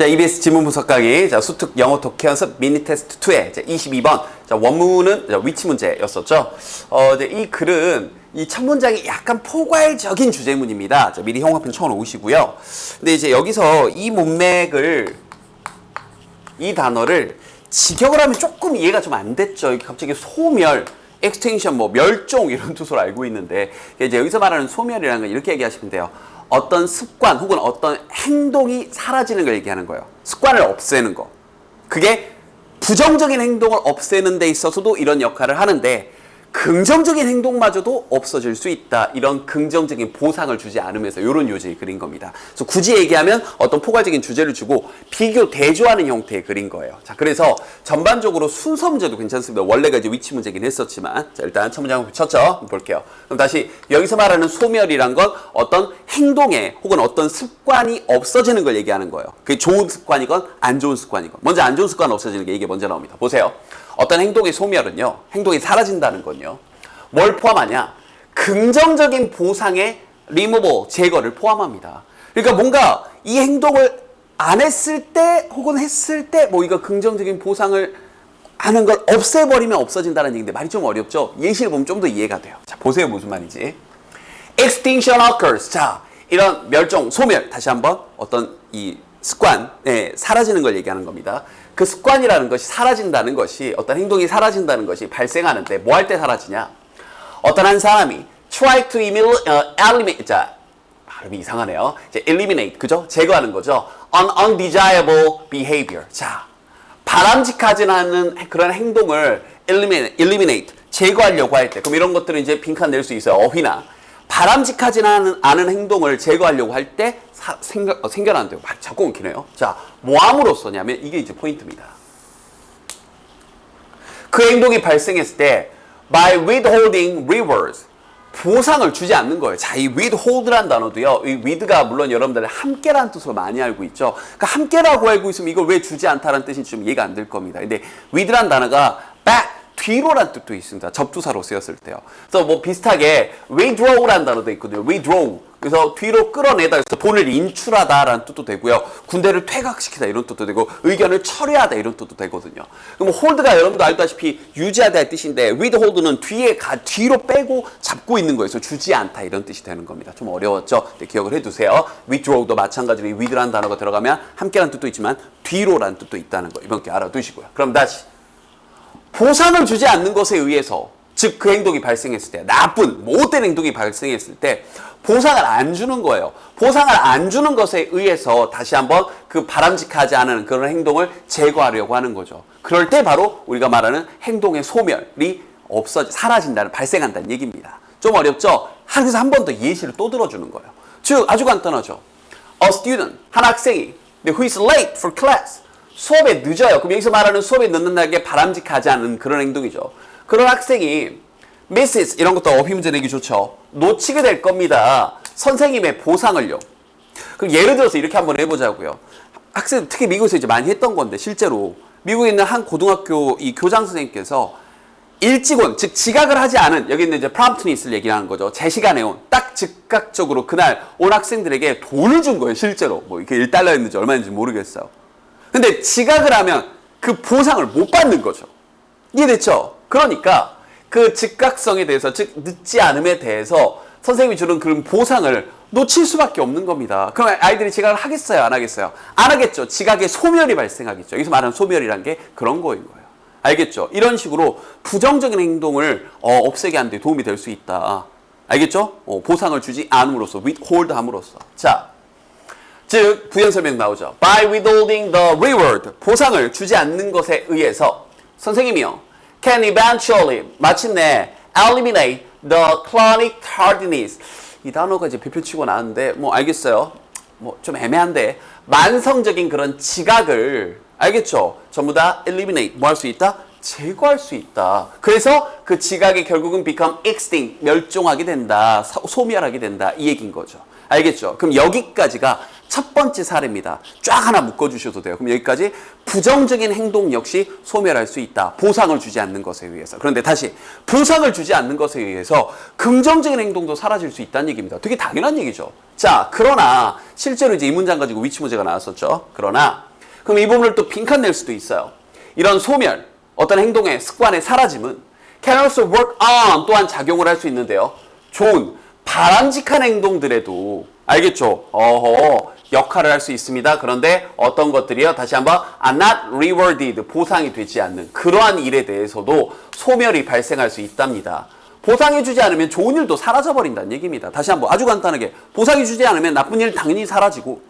자, EBS 지문 분석 강의, 자, 수특 영어 독해 연습 미니 테스트 2의 22번. 자, 원문은 위치 문제였었죠. 이제 이 글은 이 첫 문장이 약간 포괄적인 주제문입니다. 자, 미리 형광펜 쳐놓으시고요. 근데 이제 여기서 이 문맥을, 이 단어를 직역을 하면 조금 이해가 좀 안 됐죠. 갑자기 소멸, extinction, 뭐 멸종 이런 뜻으로 알고 있는데, 이제 여기서 말하는 소멸이라는 건 이렇게 얘기하시면 돼요. 어떤 습관 혹은 어떤 행동이 사라지는 걸 얘기하는 거예요. 습관을 없애는 거. 그게 부정적인 행동을 없애는 데 있어서도 이런 역할을 하는데, 긍정적인 행동마저도 없어질 수 있다. 이런 긍정적인 보상을 주지 않으면서 이런 요지의 글인 겁니다. 그래서 굳이 얘기하면 어떤 포괄적인 주제를 주고 비교 대조하는 형태의 글인 거예요. 자, 그래서 전반적으로 순서 문제도 괜찮습니다. 원래가 이제 위치 문제긴 했었지만, 자, 일단 첫 문장 쳤죠. 볼게요. 그럼 다시 여기서 말하는 소멸이란 건 어떤 행동에 혹은 어떤 습관이 없어지는 걸 얘기하는 거예요. 그게 좋은 습관이건 안 좋은 습관이건. 먼저 안 좋은 습관 없어지는 게 이게 먼저 나옵니다. 보세요. 어떤 행동의 소멸은요, 행동이 사라진다는 건요, 뭘 포함하냐? 긍정적인 보상의 리무버, 제거를 포함합니다. 그러니까 뭔가 이 행동을 안 했을 때 혹은 했을 때 뭐 이거 긍정적인 보상을 하는 걸 없애버리면 없어진다는 얘기인데 말이 좀 어렵죠? 예시를 보면 좀 더 이해가 돼요. 자, 보세요. 무슨 말인지. Extinction occurs. 자, 이런 멸종, 소멸. 다시 한번 어떤 이 습관, 사라지는 걸 얘기하는 겁니다. 그 습관이라는 것이 사라진다는 것이, 어떤 행동이 사라진다는 것이 발생하는데 뭐 할 때 사라지냐? 어떤 한 사람이 try to eliminate, 자, 발음이 이상하네요. 이제 eliminate, 그죠? 제거하는 거죠. an undesirable behavior. 자, 바람직하지 않은 그런 행동을 eliminate, 제거하려고 할 때, 그럼 이런 것들은 이제 빈칸 낼 수 있어요. 어휘나. 바람직하지 않은 행동을 제거하려고 할 때 생겨난대요. 말이 자꾸 엉키네요. 자, 뭐 함으로써냐면 이게 이제 포인트입니다. 그 행동이 발생했을 때 by withholding rewards, 보상을 주지 않는 거예요. 자, 이 withhold라는 단어도요, 이 with가 물론 여러분들 함께라는 뜻으로 많이 알고 있죠. 그러니까 함께라고 알고 있으면 이걸 왜 주지 않다라는 뜻이 좀 이해가 안 될 겁니다. 근데 with라는 단어가 back, 뒤로란 뜻도 있습니다. 접두사로 쓰였을 때요. 그래서 뭐 비슷하게 withdraw라는 단어도 있거든요. withdraw. 그래서 뒤로 끌어내다, 그래서 돈을 인출하다라는 뜻도 되고요. 군대를 퇴각시키다 이런 뜻도 되고, 의견을 철회하다 이런 뜻도 되거든요. 그럼 hold가 여러분도 알다시피 유지하다의 뜻인데, withhold는 뒤로 빼고 잡고 있는 거에서 주지 않다 이런 뜻이 되는 겁니다. 좀 어려웠죠? 네, 기억을 해두세요. withdraw도 마찬가지로 이 with라는 단어가 들어가면 함께라는 뜻도 있지만 뒤로라는 뜻도 있다는 거 이번 게 알아두시고요. 그럼 다시. 보상을 주지 않는 것에 의해서, 즉 그 행동이 발생했을 때, 나쁜 못된 행동이 발생했을 때 보상을 안 주는 거예요. 보상을 안 주는 것에 의해서 다시 한번 그 바람직하지 않은 그런 행동을 제거하려고 하는 거죠. 그럴 때 바로 우리가 말하는 행동의 소멸이 사라진다는, 발생한다는 얘기입니다. 좀 어렵죠? 그래서 한 번 더 예시를 또 들어주는 거예요. 즉 아주 간단하죠. A student, 한 학생이 who is late for class, 수업에 늦어요. 그럼 여기서 말하는 수업에 늦는다는 게 바람직하지 않은 그런 행동이죠. 그런 학생이 misses, 이런 것도 어휘 문제 내기 좋죠. 놓치게 될 겁니다. 선생님의 보상을요. 그럼 예를 들어서 이렇게 한번 해보자고요. 학생, 특히 미국에서 이제 많이 했던 건데, 실제로 미국에 있는 한 고등학교 이 교장 선생님께서 일찍 온, 즉 지각을 하지 않은, 여기 있는 이제 프롬프트니스를 얘기하는 거죠. 제 시간에 온, 딱 즉각적으로 그날 온 학생들에게 돈을 준 거예요. 실제로 뭐 이렇게 $1였는지 얼마인지 모르겠어요. 근데 지각을 하면 그 보상을 못 받는 거죠. 이해됐죠? 그러니까 그 즉각성에 대해서, 즉 늦지 않음에 대해서 선생님이 주는 그런 보상을 놓칠 수밖에 없는 겁니다. 그럼 아이들이 지각을 하겠어요? 안 하겠어요? 안 하겠죠. 지각의 소멸이 발생하겠죠. 여기서 말하는 소멸이란 게 그런 거인 거예요. 알겠죠? 이런 식으로 부정적인 행동을 없애게 하는 데 도움이 될 수 있다. 알겠죠? 보상을 주지 않음으로써, withhold 함으로써. 자, 즉 부연 설명 나오죠. By withholding the reward, 보상을 주지 않는 것에 의해서 선생님이요, can eventually, 마침내 eliminate the chronic tardiness. 이 단어가 이제 별표치고 나왔는데 뭐 알겠어요. 뭐 좀 애매한데 만성적인 그런 지각을, 알겠죠? 전부 다 eliminate, 뭐 할 수 있다? 제거할 수 있다. 그래서 그 지각이 결국은 become extinct, 멸종하게 된다, 소멸하게 된다, 이 얘기인 거죠. 알겠죠? 그럼 여기까지가 첫 번째 사례입니다. 쫙 하나 묶어주셔도 돼요. 그럼 여기까지 부정적인 행동 역시 소멸할 수 있다. 보상을 주지 않는 것에 의해서. 그런데 다시 보상을 주지 않는 것에 의해서 긍정적인 행동도 사라질 수 있다는 얘기입니다. 되게 당연한 얘기죠. 자, 그러나 실제로 이제 이 문장 가지고 위치 문제가 나왔었죠. 그러나 그럼 이 부분을 또 빈칸 낼 수도 있어요. 이런 소멸, 어떤 행동의 습관의 사라짐은 can also work on 또한 작용을 할 수 있는데요. 좋은, 바람직한 행동들에도 알겠죠? 역할을 할 수 있습니다. 그런데 어떤 것들이요? 다시 한번 are not rewarded, 보상이 되지 않는 그러한 일에 대해서도 소멸이 발생할 수 있답니다. 보상해주지 않으면 좋은 일도 사라져버린다는 얘기입니다. 다시 한번 아주 간단하게 보상해주지 않으면 나쁜 일 당연히 사라지고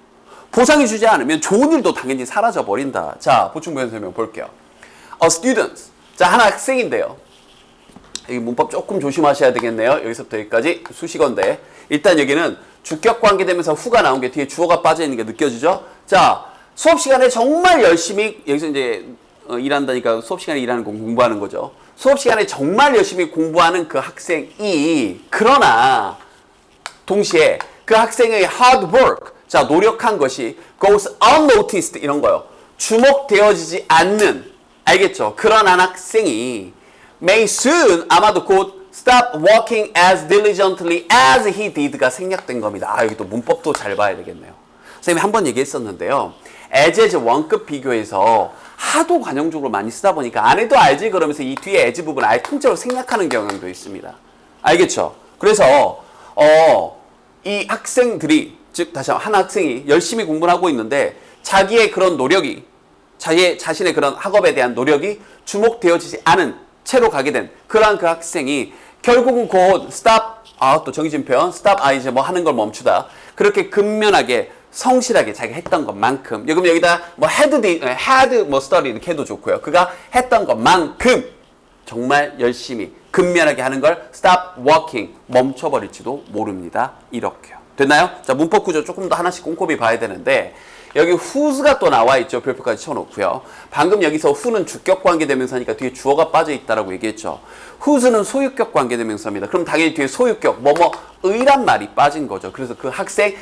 보상해주지 않으면 좋은 일도 당연히 사라져버린다. 자, 보충부연 설명 볼게요. A student, 자, 한 학생인데요. 이 문법 조금 조심하셔야 되겠네요. 여기서부터 여기까지 수식어인데 일단 여기는 주격 관계되면서 후가 나온 게 뒤에 주어가 빠져있는 게 느껴지죠? 자, 수업 시간에 정말 열심히 여기서 이제 일한다니까 수업 시간에 일하는 거 공부하는 거죠. 수업 시간에 정말 열심히 공부하는 그 학생이 그러나 동시에 그 학생의 hard work, 자, 노력한 것이 goes unnoticed 이런 거요. 주목되어지지 않는, 알겠죠? 그런 한 학생이 may soon, 아마도 곧 stop working as diligently as he did가 생략된 겁니다. 아, 여기 또 문법도 잘 봐야 되겠네요. 선생님이 한 번 얘기했었는데요. as 원급 비교에서 하도 관용적으로 많이 쓰다 보니까 안 해도 알지 그러면서 이 뒤에 as 부분 아예 통째로 생략하는 경향도 있습니다. 알겠죠? 그래서 이 학생들이, 즉 다시 한번 한 학생이 열심히 공부를 하고 있는데 자기의 그런 노력이, 자신의 그런 학업에 대한 노력이 주목되어지지 않은 채로 가게 된 그러한 그 학생이 결국은 곧 stop, 또 정의진 표현, stop, 이제 뭐 하는 걸 멈추다. 그렇게 근면하게 성실하게 자기가 했던 것만큼, 그럼 여기다 뭐 had 뭐 study 이렇게 해도 좋고요. 그가 했던 것만큼 정말 열심히 근면하게 하는 걸 stop working, 멈춰버릴지도 모릅니다. 이렇게요. 됐나요? 자, 문법 구조 조금 더 하나씩 꼼꼼히 봐야 되는데 여기 who's가 또 나와 있죠. 별표까지 쳐놓고요. 방금 여기서 who는 주격 관계대명사니까 뒤에 주어가 빠져 있다라고 얘기했죠. who's는 소유격 관계대명사입니다. 그럼 당연히 뒤에 소유격 의란 말이 빠진 거죠. 그래서 그 학생의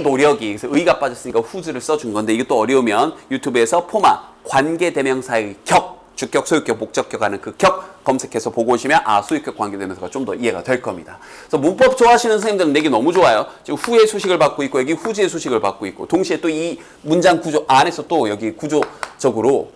노력이, 그래서 의가 빠졌으니까 who's를 써준 건데 이게 또 어려우면 유튜브에서 포마 관계대명사의 격, 주격, 소유격, 목적격 하는 그 격 검색해서 보고 오시면 소유격 관계대명사가 좀 더 이해가 될 겁니다. 그래서 문법 좋아하시는 선생님들은 내게 너무 좋아요. 지금 who의 수식을 받고 있고 여기 whos의 수식을 받고 있고 동시에 또 이 문장 구조 안에서 또 여기 구조적으로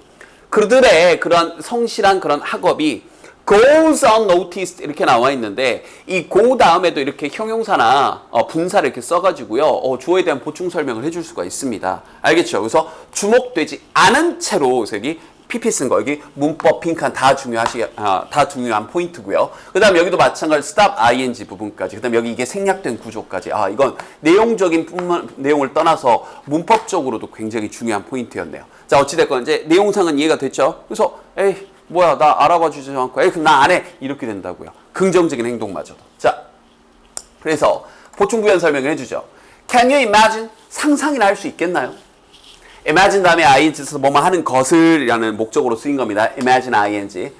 그들의 그런 성실한 그런 학업이 goes unnoticed 이렇게 나와 있는데 이 go 다음에도 이렇게 형용사나 분사를 이렇게 써가지고요. 주어에 대한 보충 설명을 해줄 수가 있습니다. 알겠죠? 그래서 주목되지 않은 채로 그래서 여기 PP 쓴 거 여기 문법 빈칸 다 중요한 포인트고요. 그 다음 여기도 마찬가지로 stop ing 부분까지 그 다음 여기 이게 생략된 구조까지 이건 내용적인 내용을 떠나서 문법적으로도 굉장히 중요한 포인트였네요. 자, 어찌됐건 이제 내용상은 이해가 됐죠? 그래서 에이 뭐야 나 알아봐 주지 않고 그럼 나 안 해 이렇게 된다고요. 긍정적인 행동마저도. 자, 그래서 보충부연 설명을 해주죠. Can you imagine? 상상이나 할 수 있겠나요? imagine 다음에 ing 써서 뭐뭐 하는 것을이라는 목적으로 쓰인 겁니다. imagine ing.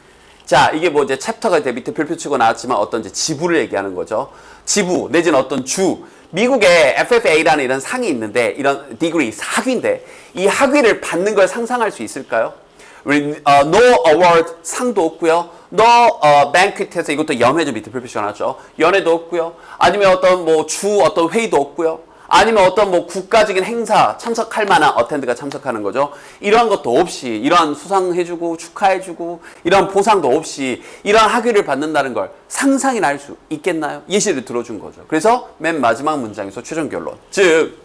자, 이게 뭐 이제 챕터가 밑에 별표 치고 나왔지만 어떤 이제 지부를 얘기하는 거죠. 지부 내지는 어떤 주. 미국에 FFA라는 이런 상이 있는데 이런 디그리 학위인데 이 학위를 받는 걸 상상할 수 있을까요? no award 상도 없고요. no banquet에서 이것도 연회죠. 밑에 별표 씌워놨죠. 연회도 없고요. 아니면 어떤 뭐 어떤 회의도 없고요. 아니면 어떤 뭐 국가적인 행사 참석할 만한 어텐드가 참석하는 거죠. 이러한 것도 없이 이러한 수상해주고 축하해주고 이러한 보상도 없이 이러한 학위를 받는다는 걸 상상이나 할 수 있겠나요? 예시를 들어준 거죠. 그래서 맨 마지막 문장에서 최종 결론. 즉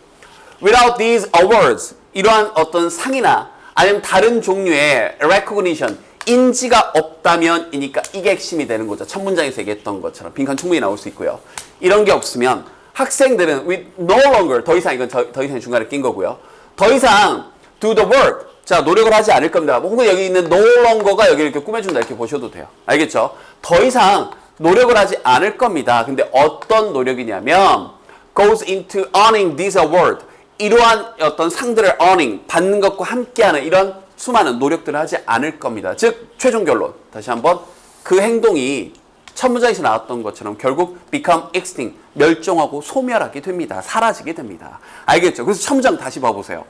without these awards 이러한 어떤 상이나 아니면 다른 종류의 recognition 인지가 없다면 이니까 이게 핵심이 되는 거죠. 첫 문장에서 얘기했던 것처럼 빈칸 충분히 나올 수 있고요. 이런 게 없으면 학생들은 with no longer 더 이상 이건 더 이상 중간에 낀 거고요. 더 이상 do the work 자 노력을 하지 않을 겁니다. 혹은 여기 있는 no longer가 여기 이렇게 꾸며준다 이렇게 보셔도 돼요. 알겠죠? 더 이상 노력을 하지 않을 겁니다. 근데 어떤 노력이냐면 goes into earning this award 이러한 어떤 상들을 earning 받는 것과 함께하는 이런 수많은 노력들을 하지 않을 겁니다. 즉 최종 결론 다시 한번 그 행동이 첫 문장에서 나왔던 것처럼 결국 become extinct, 멸종하고 소멸하게 됩니다. 사라지게 됩니다. 알겠죠? 그래서 첫 문장 다시 봐보세요.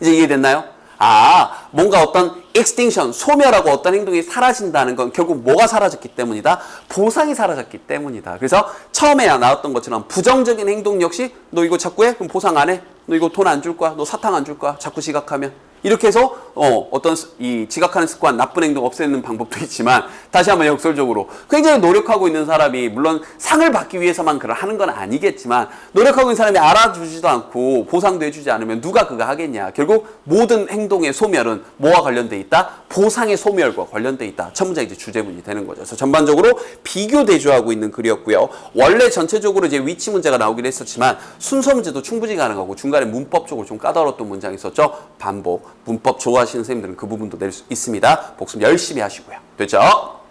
이제 이해됐나요? 뭔가 어떤 extinction, 소멸하고 어떤 행동이 사라진다는 건 결국 뭐가 사라졌기 때문이다? 보상이 사라졌기 때문이다. 그래서 처음에 나왔던 것처럼 부정적인 행동 역시 너 이거 자꾸 해? 그럼 보상 안 해? 너 이거 돈 안 줄 거야? 너 사탕 안 줄 거야? 자꾸 지각하면? 이렇게 해서 어떤 이 지각하는 습관, 나쁜 행동 없애는 방법도 있지만 다시 한번 역설적으로 굉장히 노력하고 있는 사람이 물론 상을 받기 위해서만 그걸 하는 건 아니겠지만 노력하고 있는 사람이 알아주지도 않고 보상도 해주지 않으면 누가 그거 하겠냐. 결국 모든 행동의 소멸은 뭐와 관련돼 있다? 보상의 소멸과 관련돼 있다. 첫 문장 이제 주제문이 되는 거죠. 그래서 전반적으로 비교 대조하고 있는 글이었고요. 원래 전체적으로 이제 위치 문제가 나오긴 했었지만 순서 문제도 충분히 가능하고 중간에 문법적으로 좀 까다로웠던 문장이 있었죠. 반복. 문법 좋아하시는 선생님들은 그 부분도 낼 수 있습니다. 복습 열심히 하시고요. 됐죠?